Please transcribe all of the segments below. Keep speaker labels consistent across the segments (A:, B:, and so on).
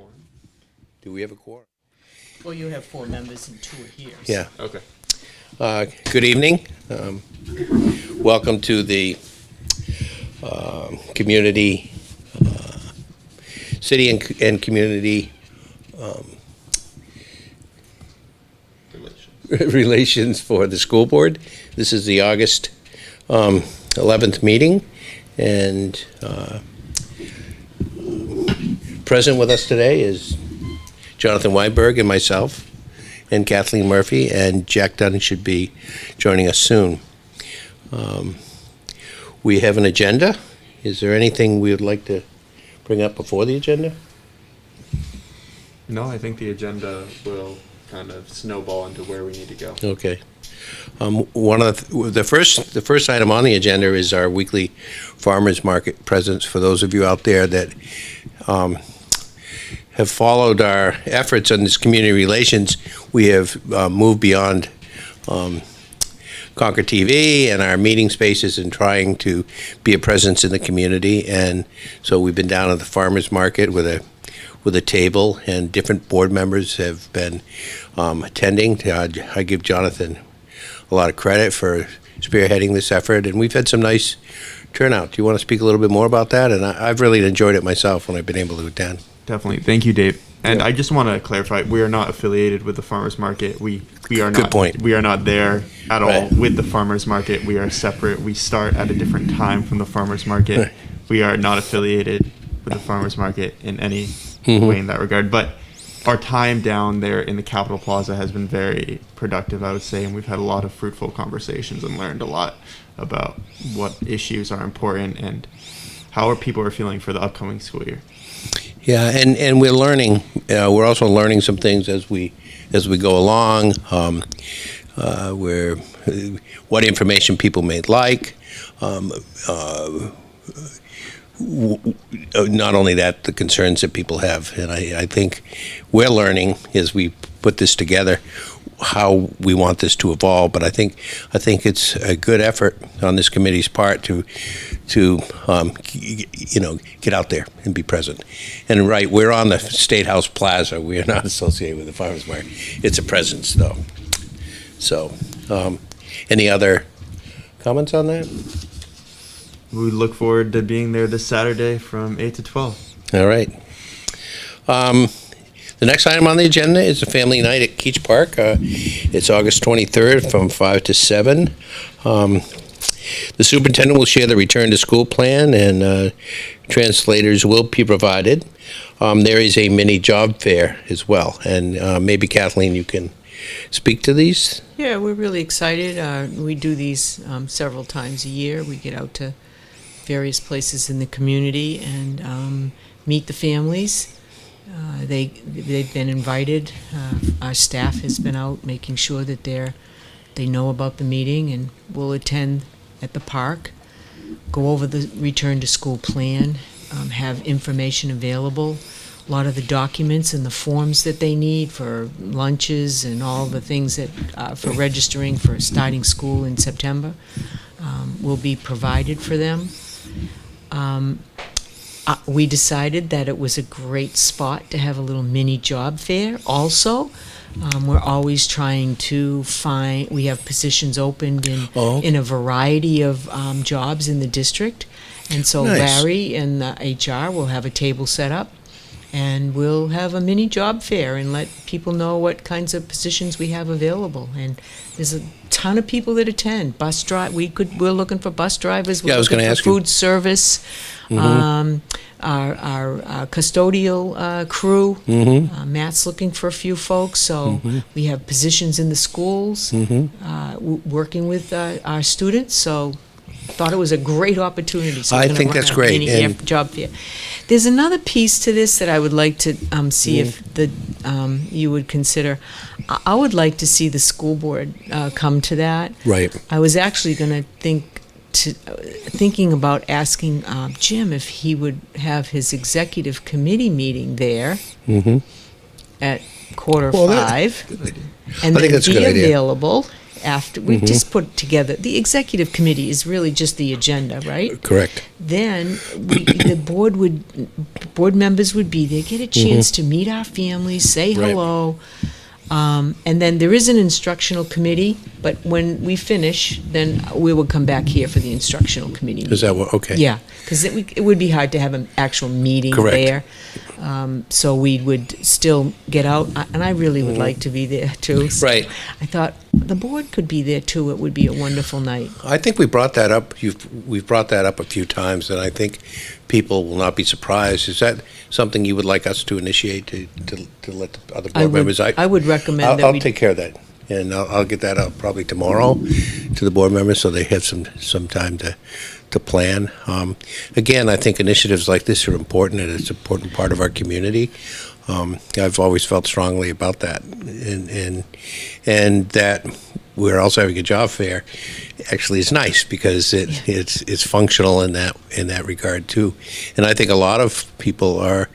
A: quorum?
B: Do we have a quorum?
C: Well, you have 4 members and 2 are here.
B: Yeah.
A: Okay.
B: Good evening. Welcome to the community, city and community relations for the school board. This is the August 11th meeting, and present with us today is Jonathan Weinberg and myself, and Kathleen Murphy, and Jack Dunn should be joining us soon. We have an agenda. Is there anything we would like to bring up before the agenda?
A: No, I think the agenda will kind of snowball into where we need to go.
B: Okay. One of the first item on the agenda is our weekly farmers market presence. For those of you out there that have followed our efforts on this community relations, we have moved beyond Concord TV and our meeting spaces and trying to be a presence in the community. And so we've been down at the farmers market with a table, and different board members have been attending. I give Jonathan a lot of credit for spearheading this effort, and we've had some nice turnout. Do you want to speak a little bit more about that? And I've really enjoyed it myself when I've been able to attend.
A: Definitely. Thank you, Dave. And
B: Yeah.
A: I just want to clarify, we are not affiliated with the farmers market. We are not.
B: Good point.
A: We are not there at all
B: Right.
A: with the farmers market. We are separate. We start at a different time from the farmers market.
B: Right.
A: We are not affiliated with the farmers market in any
B: Mhm.
A: way in that regard. But our time down there in the Capitol Plaza has been very productive, I would say, and we've had a lot of fruitful conversations and learned a lot about what issues are important and how our people are feeling for the upcoming school year.
B: Yeah, and we're learning. We're also learning some things as we go along. Where what information people may like. Not only that, the concerns that people have, and I think we're learning as we put this together how we want this to evolve. But I think it's a good effort on this committee's part to get out there and be present. And right, we're on the State House Plaza. We are not associated with the farmers market. It's a presence, though. So, any other comments on that?
A: We look forward to being there this Saturday from 8 to 12.
B: All right. The next item on the agenda is a family night at Keach Park. It's August 23rd from 5 to 7. The superintendent will share the return to school plan, and translators will be provided. There is a mini job fair as well, and maybe Kathleen, you can speak to these.
C: Yeah, we're really excited. We do these several times a year. We get out to various places in the community and meet the families. They've been invited. Our staff has been out making sure that they know about the meeting, and will attend at the park, go over the return to school plan, have information available, a lot of the documents and the forms that they need for lunches and all the things that for registering for starting school in September will be provided for them. We decided that it was a great spot to have a little mini job fair also. We're always trying to find, we have positions opened in a variety of jobs in the district. And so
B: Nice.
C: Larry and the HR will have a table set up, and we'll have a mini job fair and let people know what kinds of positions we have available. And there's a ton of people that attend. We're looking for bus drivers.
B: Yeah, I was gonna ask you.
C: Food service. Our custodial crew. Matt's looking for a few folks, so we have positions in the schools, working with our students. So thought it was a great opportunity. So
B: I
C: we're gonna
B: think
C: run
B: that's
C: a
B: great,
C: mini
B: and-
C: job fair. There's another piece to this that I would like to see if you would consider. I would like to see the school board come to that.
B: Right.
C: I was actually going to thinking about asking Jim if he would have his executive committee meeting there at 4:45, and
B: I think
C: then
B: that's a
C: be
B: good idea.
C: available after we just put together, the executive committee is really just the agenda, right?
B: Correct.
C: Then the board members would be there, get a chance to meet our families, say
B: Right.
C: hello. And then there is an instructional committee, but when we finish, then we will come back here for the instructional committee.
B: Is that what, okay.
C: Yeah, because it would be hard to have an actual meeting
B: Correct.
C: there. So we would still get out, and I really would like to be there too. So
B: Right.
C: I thought the board could be there too. It would be a wonderful night.
B: I think we brought that up, we've brought that up a few times, and I think people will not be surprised. Is that something you would like us to initiate to let the other board members?
C: I would recommend that
B: I'll
C: we.
B: take care of that, and I'll get that out probably tomorrow to the board members, so they have some time to plan. Again, I think initiatives like this are important, and it's an important part of our community. I've always felt strongly about that, and that we're also having a job fair actually is nice because it's functional in that regard too. And I think a lot of people are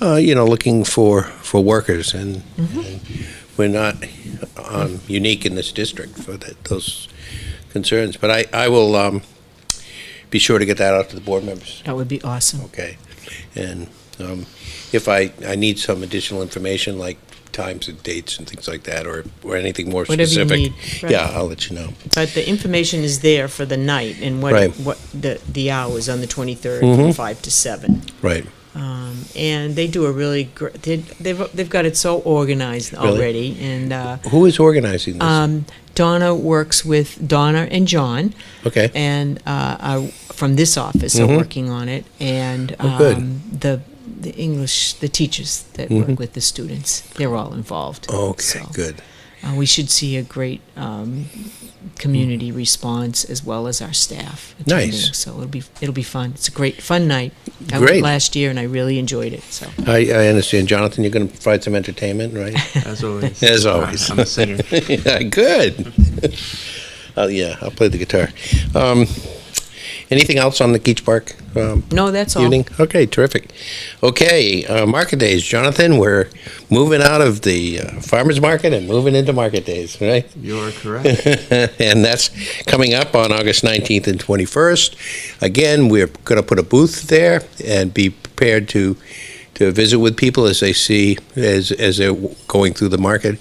B: looking for workers, and we're not unique in this district for those concerns. But I will be sure to get that out to the board members.
C: That would be awesome.
B: Okay. And if I need some additional information, like times and dates and things like that, or anything more
C: Whatever you
B: specific,
C: need, right.
B: yeah, I'll let you know.
C: But the information is there for the night and
B: Right.
C: what the hours on the 23rd from 5 to 7.
B: Right.
C: And they do a really great. They've got it so organized
B: Really?
C: already. And
B: Who is organizing this?
C: Donna works with Donna and John,
B: Okay.
C: and from this office are working on it. And
B: Oh, good.
C: the English, the teachers that work with the students, they're all involved.
B: Okay,
C: So,
B: good.
C: we should see a great community response as well as our staff attending.
B: Nice.
C: So it'll be fun. It's a great fun night. I
B: Great.
C: went last year and I really enjoyed it. So
B: I understand. Jonathan, you're going to provide some entertainment, right?
A: As always.
B: As always.
A: I'm a singer.
B: Yeah, good. Yeah, I'll play the guitar. Anything else on the Keach Park
C: no, that's all.
B: evening? Okay, terrific. Okay, market days. Jonathan, we're moving out of the farmer's market and moving into market days, right?
A: You're correct.
B: And that's coming up on August 19th and 21st. Again, we're going to put a booth there and be prepared to visit with people as they see, as they're going through the market.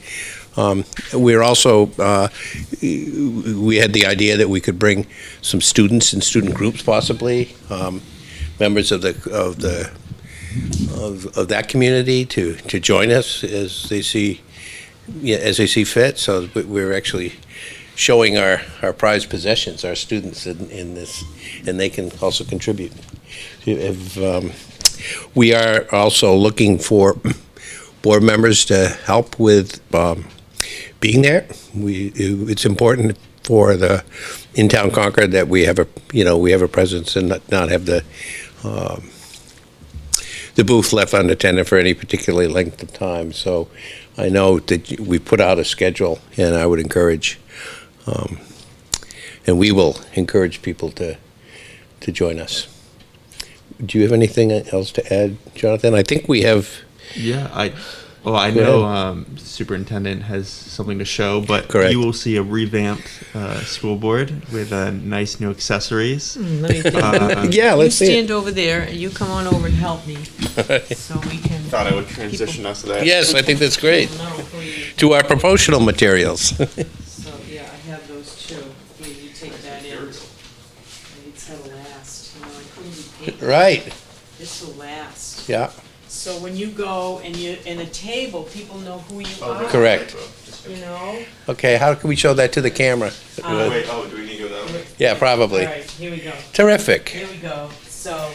B: We're also, we had the idea that we could bring some students and student groups possibly, members of that community to join us as they see fit. So we're actually showing our prized possessions, our students in this, and they can also contribute. We are also looking for board members to help with being there. It's important for the in-town Concord that we have a presence and not have the booth left unattended for any particular length of time. So I know that we put out a schedule, and I would encourage, and we will encourage people to join us. Do you have anything else to add, Jonathan? I think we have.
A: Yeah, I
B: Go
A: know superintendent has something to show, but
B: Correct.
A: you will see a revamped school board with nice new accessories.
C: Let me think.
B: Yeah,
C: You
B: let's see it.
C: stand over there. You come on over and help me so we can.
A: Thought I would transition us to that.
B: Yes, I think that's great.
C: know who you-
B: To our promotional materials.
C: So, yeah, I have those too. Here, you take that in. It's gonna last. I couldn't be paid.
B: Right,
C: This will last.
B: yeah,
C: So when you go and you're in a table, people know who you are.
B: correct.
C: You know?
B: Okay, how can we show that to the camera?
A: Wait, do we need to go that way?
B: Yeah, probably.
C: All right, here we go.
B: Terrific.
C: Here we go. So,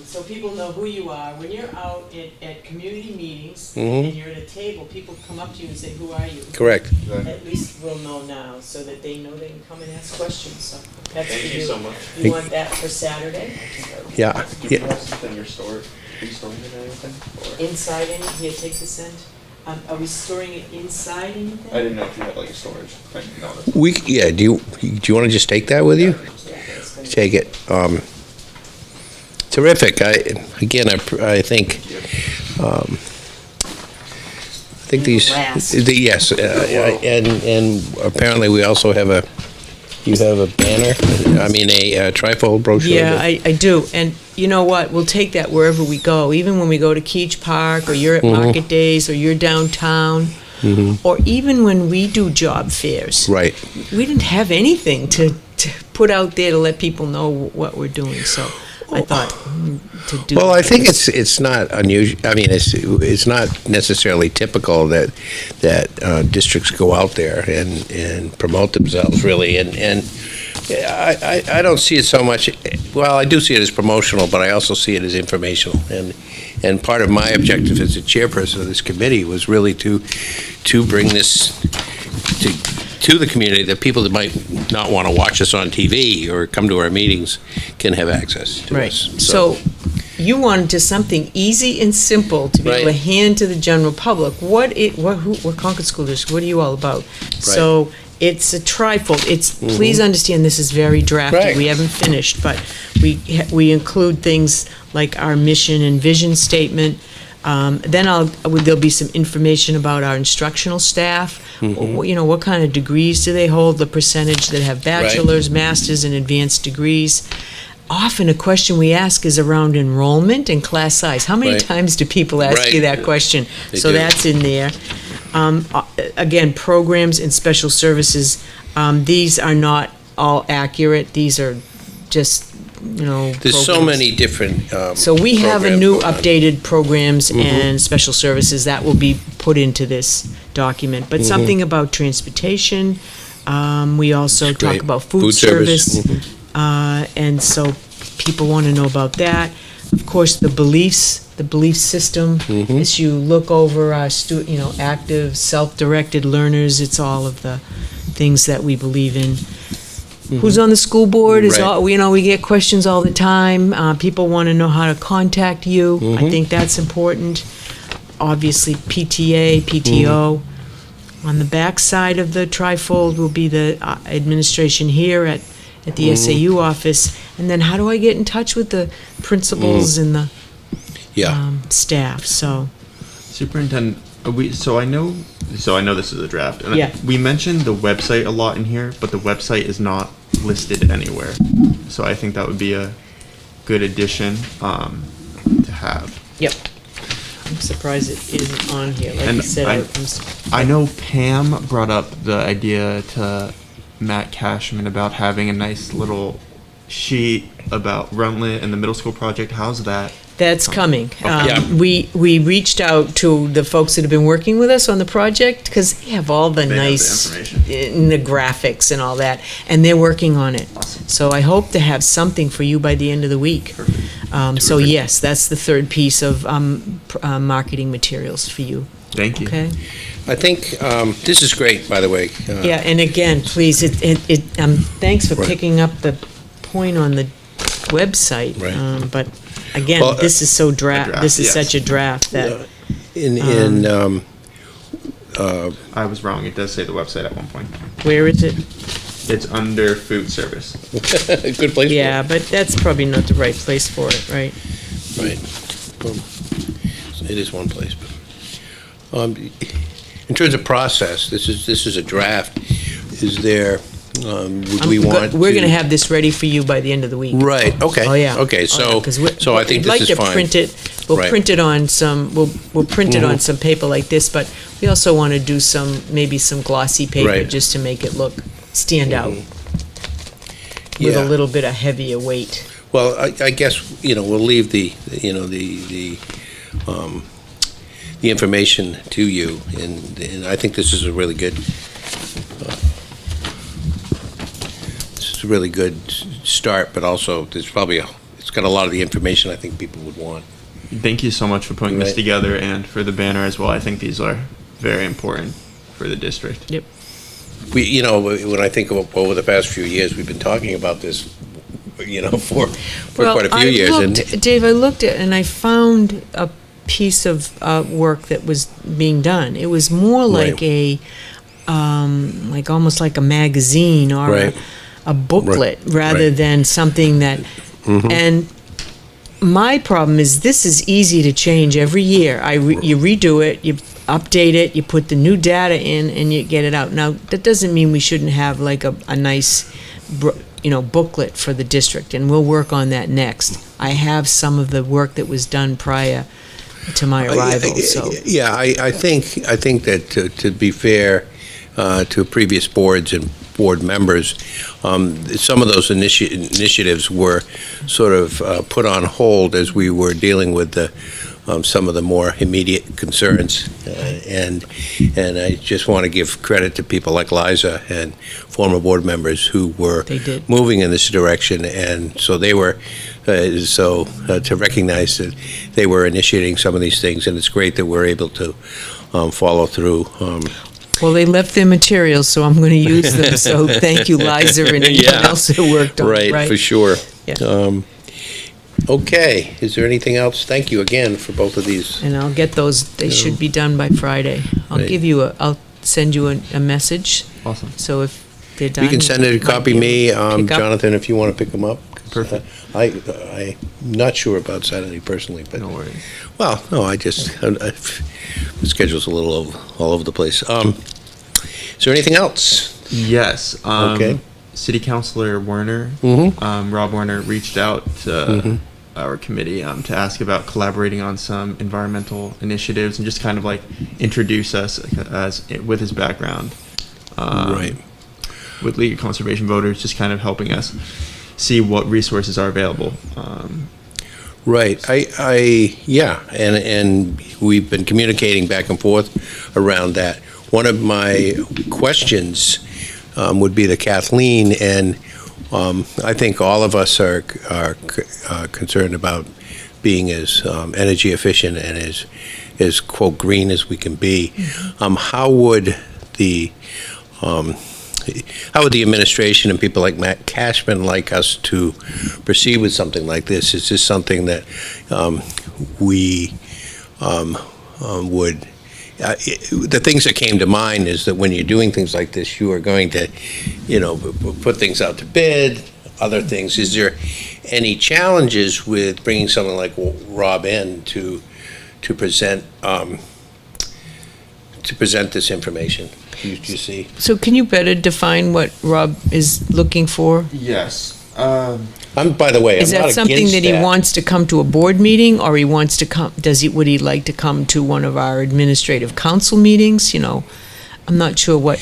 C: so people know who you are. When you're out at community meetings and you're at a table, people come up to you and say, "Who are you?"
B: Correct.
C: At least we'll know now, so that they know they can come and ask questions. So that's
A: Thank
C: for
A: you so much.
C: You want that for Saturday?
B: Yeah.
A: Do you
B: Yeah.
A: have something in your store? Are you storing it or anything? Or?
C: Inside any? Here, take this end. Are we storing it inside anything?
A: I didn't know if you had like a storage thing. No,
B: Yeah, do you want to just take that with you?
C: Yeah, that's gonna-
B: Take it. Terrific. I think think these,
C: Last.
B: yes, and apparently we also have you have a banner, I mean, a trifold brochure.
C: Yeah, I do. And you know what? We'll take that wherever we go. Even when we go to Keach Park, or you're at Market Days, or you're downtown, or even when we do job fairs.
B: Right.
C: We didn't have anything to put out there to let people know what we're doing. So I thought to do.
B: Well, I think it's not unusual. I mean, it's not necessarily typical that districts go out there and promote themselves, really. And I don't see it so much. Well, I do see it as promotional, but I also see it as informational. And part of my objective as the chairperson of this committee was really to bring this to the community, that people that might not want to watch us on TV or come to our meetings can have access to
C: Right.
B: us.
C: So you wanted just something easy and simple to be able to
B: Right.
C: hand to the general public. What Concord School District, what are you all about? So it's a trifold. It's, please understand, this is very drafted.
B: Right.
C: We haven't finished, but we include things like our mission and vision statement. Then there'll be some information about our instructional staff. You know, what kind of degrees do they hold, the percentage that have bachelor's, master's, and advanced degrees. Often a question we ask is around enrollment and class size. How many
B: Right.
C: times do people ask you that question?
B: They
C: So
B: do.
C: that's in there. Again, programs and special services, these are not all accurate. These are just, you know,
B: There's so
C: programs.
B: many different
C: So we have a
B: programs
C: new
B: going on.
C: updated programs and special services that will be put into this document. But something about transportation, we also
B: That's
C: talk
B: great.
C: about food
B: Food service.
C: service. And so people want to know about that. Of course, the belief system, as you look over our active, self-directed learners, it's all of the things that we believe in. Who's on the school board is
B: Right.
C: all, you know, we get questions all the time. People want to know how to contact you. I think that's important. Obviously, PTA, PTO. On the back side of the trifold will be the administration here at the SAU office. And then how do I get in touch with the principals and the
B: Yeah.
C: staff? So,
A: Superintendent, I know this is a draft, and
C: Yeah.
A: we mentioned the website a lot in here, but the website is not listed anywhere. So I think that would be a good addition to have.
C: yep. I'm surprised it isn't on here. Like
A: And
C: you said,
A: I know Pam brought up the idea to Matt Cashman about having a nice little sheet about Runtlet and the middle school project. How's that?
C: that's coming.
B: Yeah.
C: We reached out to the folks that have been working with us on the project because they have all the
A: They have the
C: nice
A: information.
C: in the graphics and all that, and they're working on it.
A: Awesome.
C: So I hope to have something for you by the end of the week.
A: Perfect.
C: So
A: Terrific.
C: yes, that's the third piece of marketing materials for you.
A: Thank you.
C: Okay.
B: I think this is great, by the way.
C: Yeah, and again, please, thanks for
B: Right.
C: picking up the point on the website.
B: Right.
C: But again,
B: Well,
C: this is so
A: draft,
C: This is
A: yes.
C: such a draft that
A: I was wrong. It does say the website at one point.
C: where is it?
A: It's under food service.
B: good place.
C: Yeah, but that's probably not the right place for it, right?
B: For it. Right. It is one place. But, in terms of process, this is a draft. Is there? Would we want?
C: We're going to have this ready for you by the end of the week.
B: Right. Okay.
C: Oh yeah.
B: Okay. So so I think
C: we'd like
B: this is
C: to
B: fine.
C: print it. We'll
B: Right.
C: print it on some. We'll print it on some paper like this, but we also want to do maybe some glossy paper
B: Right.
C: just to make it stand out with
B: Yeah.
C: a little bit of heavier weight.
B: Well, I guess we'll leave the information to you, and I think this is a really good. This is a really good start, but also it's got a lot of the information I think people would want.
A: Thank you so much for putting this
B: Right.
A: together and for the banner as well. I think these are very important for the district.
C: Yep.
B: When I think of over the past few years, we've been talking about this, for quite a few years.
C: Dave, I looked at and I found a piece of work that was being done. It was more like
B: Right.
C: almost like a magazine or
B: Right.
C: a booklet rather
B: Right.
C: than something that. And my problem is this is easy to change every year. You redo it. update it, you put the new data in, and you get it out. Now, that doesn't mean we shouldn't have like a nice, booklet for the district, and we'll work on that next. I have some of the work that was done prior to my arrival, so.
B: Yeah, I think that to be fair to previous boards and board members, some of those initiatives were sort of put on hold as we were dealing with some of the more immediate concerns, and I just want to give credit to people like Liza and former board members who were moving in this direction, and so they were to recognize that they were initiating some of these things, and it's great that we're able to follow through.
C: Well, they left their materials, so I'm going to use them. So thank you, Liza, and anyone else who worked on it.
B: Right, for sure.
C: Yeah.
B: Okay, is there anything else? Thank you again for both of these.
C: And I'll get those. They should be done by Friday. I'll send you a message.
A: Awesome.
C: So if they're done,
B: You can send it a copy me,
C: pick up.
B: Jonathan, if you want to pick them up.
A: Perfect.
B: I'm not sure about Saturday personally, but
A: No worries.
B: well, no, the schedule's a little all over the place. Is there anything else?
A: Yes.
B: Okay.
A: City Councilor Werner, Rob Werner, reached out to our committee to ask about collaborating on some environmental initiatives and just kind of like introduce us with his background,
B: Right.
A: with League of Conservation Voters, just kind of helping us see what resources are available.
B: Right. Yeah, and we've been communicating back and forth around that. One of my questions would be to Kathleen, and I think all of us are concerned about being as energy efficient and as quote green as we can be. How would the administration and people like Matt Cashman like us to proceed with something like this? Is this something that we would? The things that came to mind is that when you're doing things like this, you are going to, put things out to bid, other things. Is there any challenges with bringing someone like Rob in to present this information? Do you see?
C: So can you better define what Rob is looking for?
A: Yes.
B: By the way,
C: Is
B: I'm
C: that
B: not
C: something
B: against
C: that he wants to come to a board meeting, or he wants to come? Would he like to come to one of our administrative council meetings? I'm not sure what.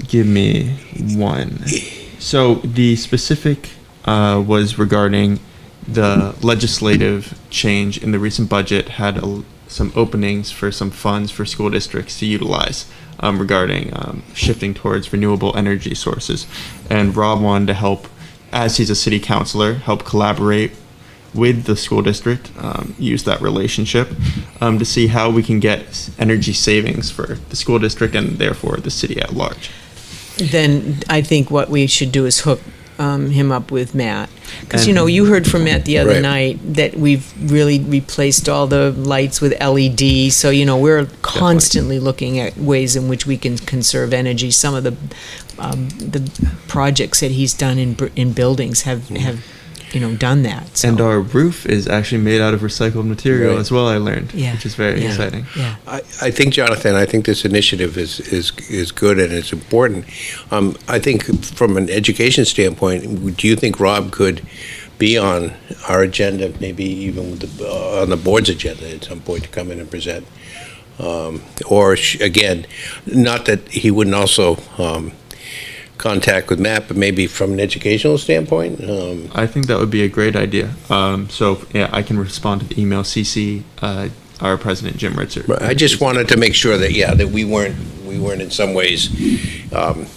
A: Give me one. So the specific was regarding the legislative change in the recent budget had some openings for some funds for school districts to utilize regarding shifting towards renewable energy sources. And Rob wanted to help, as he's a city councilor, help collaborate with the school district, use that relationship to see how we can get energy savings for the school district and therefore the city at large.
C: Then I think what we should do is hook him up with Matt. Because, you heard from Matt the other
B: Right.
C: night that we've really replaced all the lights with LED. So, we're constantly looking at ways in which we can conserve energy. Some of the projects that he's done in buildings have done that. So.
A: And our roof is actually made out of recycled material
B: Right.
A: as well, I learned,
C: Yeah.
A: which is very
C: Yeah.
A: exciting.
C: Yeah.
B: I think, Jonathan, this initiative is good and it's important. I think from an education standpoint, do you think Rob could be on our agenda, maybe even with on the board's agenda at some point to come in and present? Or again, not that he wouldn't also contact with Matt, but maybe from an educational standpoint?
A: I think that would be a great idea. I can respond to the email, CC our president, Jim Ritzer.
B: I just wanted to make sure that, that we weren't in some ways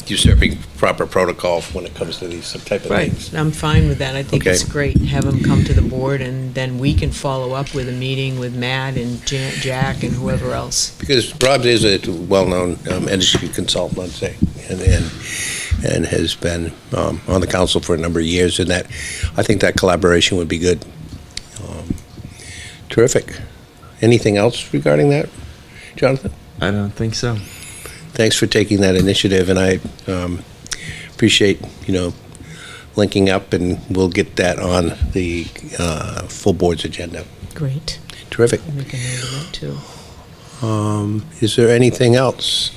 B: usurping proper protocol when it comes to these type of things.
C: I'm fine with that. I think
B: Okay.
C: it's great. Have him come to the board, and then we can follow up with a meeting with Matt and Jack and whoever else.
B: Because Rob is a well-known industry consultant, let's say, and has been on the council for a number of years, and that I think that collaboration would be good. Terrific. Anything else regarding that, Jonathan?
A: I don't think so.
B: Thanks for taking that initiative, and I appreciate linking up, and we'll get that on the full board's agenda.
C: Great.
B: Terrific.
C: Make a note of that too.
B: Is there anything else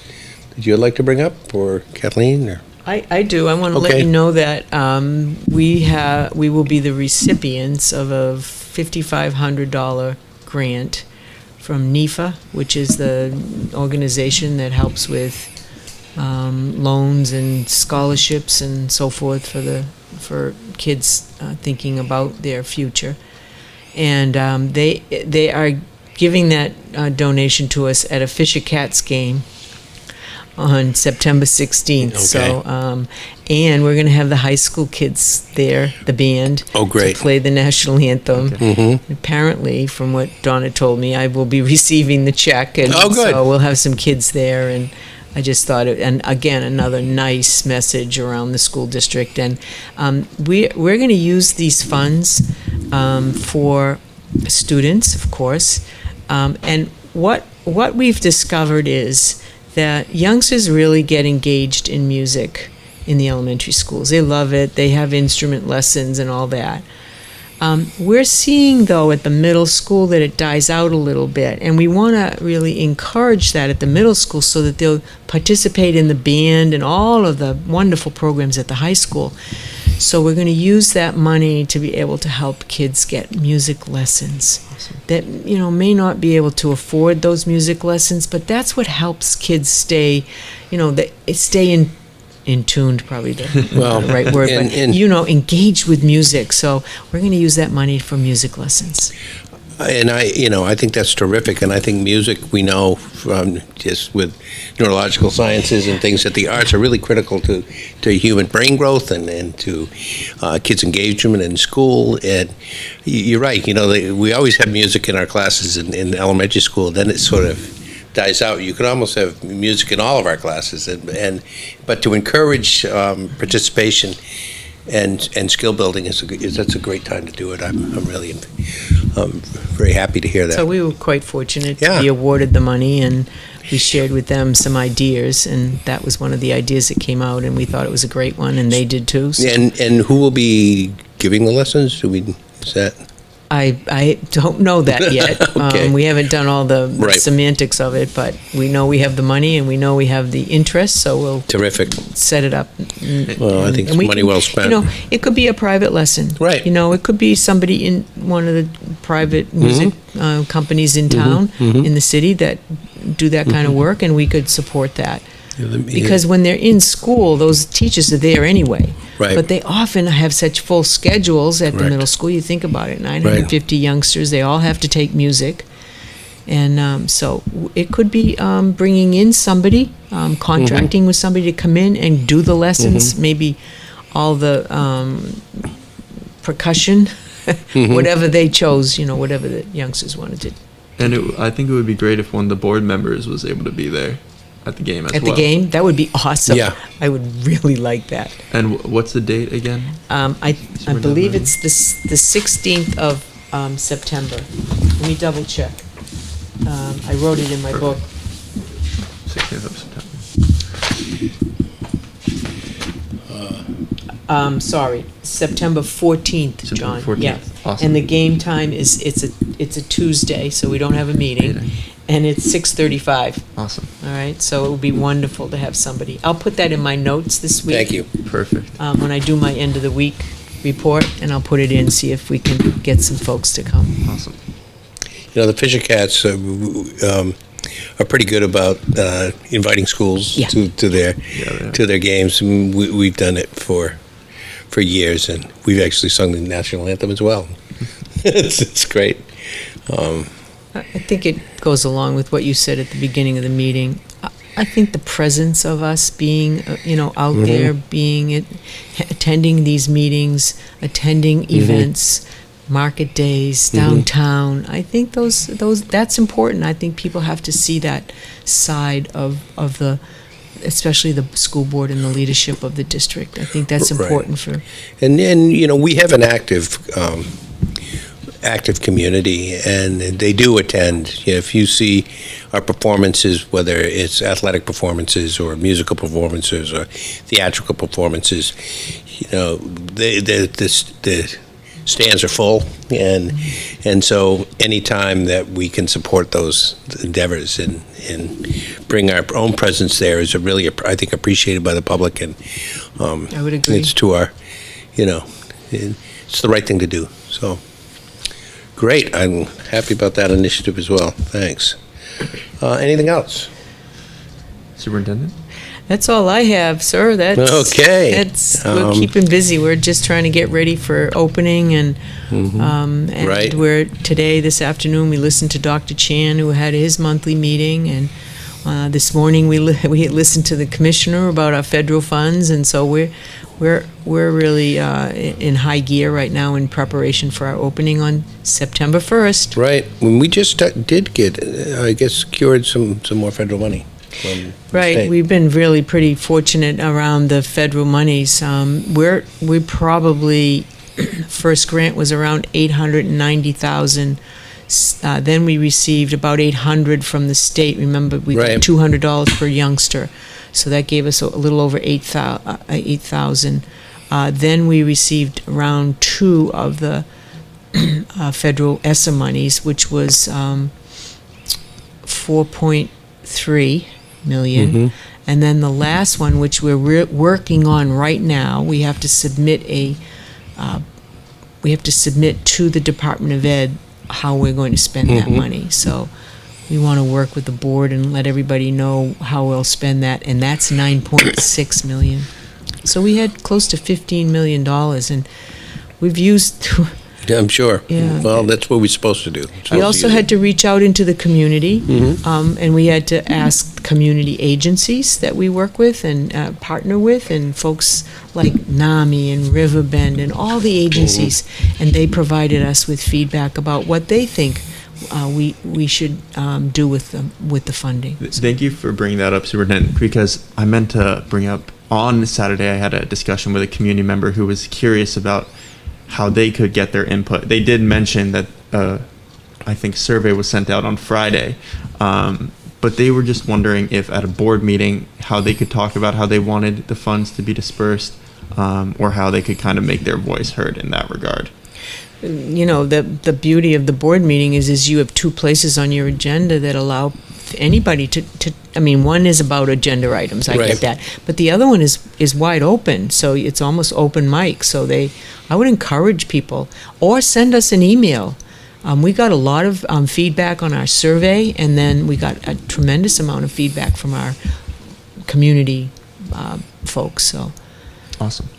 B: that you'd like to bring up, or Kathleen? Or?
C: I do. I want to let
B: Okay.
C: you know that we will be the recipients of a $5,500 grant from NEFA, which is the organization that helps with loans and scholarships and so forth for kids thinking about their future. And they are giving that donation to us at a Fisher Cats game on September 16th.
B: Okay.
C: So, and we're going to have the high school kids there, the band,
B: Oh, great.
C: to play the national anthem.
B: Mm-hmm.
C: Apparently, from what Donna told me, I will be receiving the check, and
B: Oh, good.
C: so we'll have some kids there. And I just thought, and again, another nice message around the school district. And we're going to use these funds for students, of course. And what we've discovered is that youngsters really get engaged in music in the elementary schools. They love it. They have instrument lessons and all that. We're seeing, though, at the middle school that it dies out a little bit, and we want to really encourage that at the middle school so that they'll participate in the band and all of the wonderful programs at the high school. So we're going to use that money to be able to help kids get music lessons that, may not be able to afford those music lessons, but that's what helps kids stay, stay in tuned, probably the right word, but engaged with music. So we're going to use that money for music lessons.
B: And I think that's terrific. And I think music, we know from just with neurological sciences and things, that the arts are really critical to human brain growth and to kids' engagement in school. And you're right. We always have music in our classes in elementary school. Then it sort of dies out. You could almost have music in all of our classes, but to encourage participation and skill building that's a great time to do it. I'm really very happy to hear that.
C: So we were quite fortunate to
B: Yeah.
C: be awarded the money, and we shared with them some ideas, and that was one of the ideas that came out, and we thought it was a great one, and they did too. So
B: And who will be giving the lessons? Is that?
C: I don't know that yet.
B: Okay.
C: We haven't done all the
B: Right.
C: semantics of it, but we know we have the money and we know we have the interest, so we'll
B: Terrific.
C: set it up.
B: Well, I think it's money well spent.
C: It could be a private lesson.
B: Right.
C: It could be somebody in one of the private music companies in town, in the city, that do that kind of work, and we could support that. Because when they're in school, those teachers are there anyway.
B: Right.
C: But they often have such full schedules at the
B: Right.
C: middle school. You think about it, 950 youngsters, they all have to take music. And so it could be bringing in somebody, contracting with somebody to come in and do the lessons, maybe all the percussion, whatever they chose, whatever the youngsters wanted to.
A: And I think it would be great if one of the board members was able to be there at the game as well.
C: At the game, that would be awesome.
B: Yeah.
C: I would really like that.
A: And what's the date again?
C: I believe it's the 16th of September. Let me double check. I wrote it in my book.
A: 16th of September.
C: Sorry, September 14th,
A: September
C: John.
A: 14th.
C: Yeah.
A: Awesome.
C: And the game time is it's a Tuesday, so we don't have a meeting, and it's 6:35.
A: Awesome.
C: All right, so it would be wonderful to have somebody. I'll put that in my notes this week.
B: Thank you.
A: Perfect.
C: When I do my end of the week report, and I'll put it in, see if we can get some folks to come.
A: Awesome.
B: The Fisher Cats are pretty good about inviting schools
C: Yeah.
B: to their games. We've done it for years, and we've actually sung the national anthem as well. it's great.
C: I think it goes along with what you said at the beginning of the meeting. I think the presence of us being, out there, attending these meetings, attending events, market days, downtown. I think that's important. I think people have to see that side of especially the school board and the leadership of the district. I think that's important for.
B: And we have an active community, and they do attend. If you see our performances, whether it's athletic performances or musical performances or theatrical performances, the stands are full, and so anytime that we can support those endeavors and bring our own presence there is really, I think, appreciated by the public, and
C: I would agree.
B: it's to our, it's the right thing to do. So great, I'm happy about that initiative as well. Thanks. Anything else?
A: Superintendent?
C: That's all I have, sir.
B: Okay.
C: We're keeping busy. We're just trying to get ready for opening, and
B: Right.
C: this afternoon, we listened to Dr. Chan, who had his monthly meeting, and this morning we listened to the commissioner about our federal funds, and so we're really in high gear right now in preparation for our opening on September 1st.
B: Right. When we just did get, I guess, secured some more federal money from the
C: Right,
B: state.
C: we've been really pretty fortunate around the federal monies. We probably first grant was around 890,000. Then we received about 800 from the state. Remember, we got
B: Right.
C: $200 per youngster, so that gave us a little over 8,000. Then we received round 2 of the federal ESSA monies, which was 4.3 million. And then the last one, which we're working on right now, we have to submit to the Department of Ed how we're going to spend that money. So we want to work with the board and let everybody know how we'll spend that, and that's 9.6 million. So we had close to $15 million, and we've used.
B: Yeah, I'm sure.
C: Yeah.
B: Well, that's what we're supposed to do.
C: We also had to reach out into the community, and we had to ask community agencies that we work with and partner with, and folks like NAMI and Riverbend and all the agencies, and they provided us with feedback about what they think we should do with the funding.
A: Thank you for bringing that up, Superintendent, because I meant to bring up on Saturday I had a discussion with a community member who was curious about how they could get their input. They did mention that I think survey was sent out on Friday, but they were just wondering if at a board meeting how they could talk about how they wanted the funds to be dispersed, or how they could kind of make their voice heard in that regard.
C: You know, the beauty of the board meeting is you have 2 places on your agenda that allow anybody to I mean, one is about agenda items, I
B: Right.
C: get that, but the other one is wide open, so it's almost open mic. So I would encourage people, or send us an email. We got a lot of feedback on our survey, and then we got a tremendous amount of feedback from our community folks. So
A: Awesome.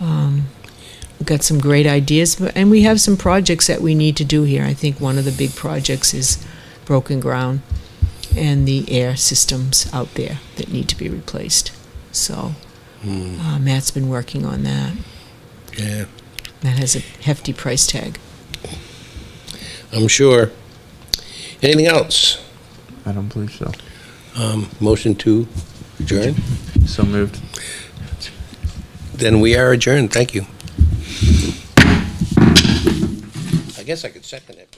C: we've got some great ideas, and we have some projects that we need to do here. I think one of the big projects is broken ground and the air systems out there that need to be replaced. So Matt's been working on that.
B: Yeah,
C: That has a hefty price tag.
B: I'm sure. Anything else?
A: I don't believe so.
B: Motion to adjourn?
A: So moved.
B: Then we are adjourned. Thank you. I guess I could second it.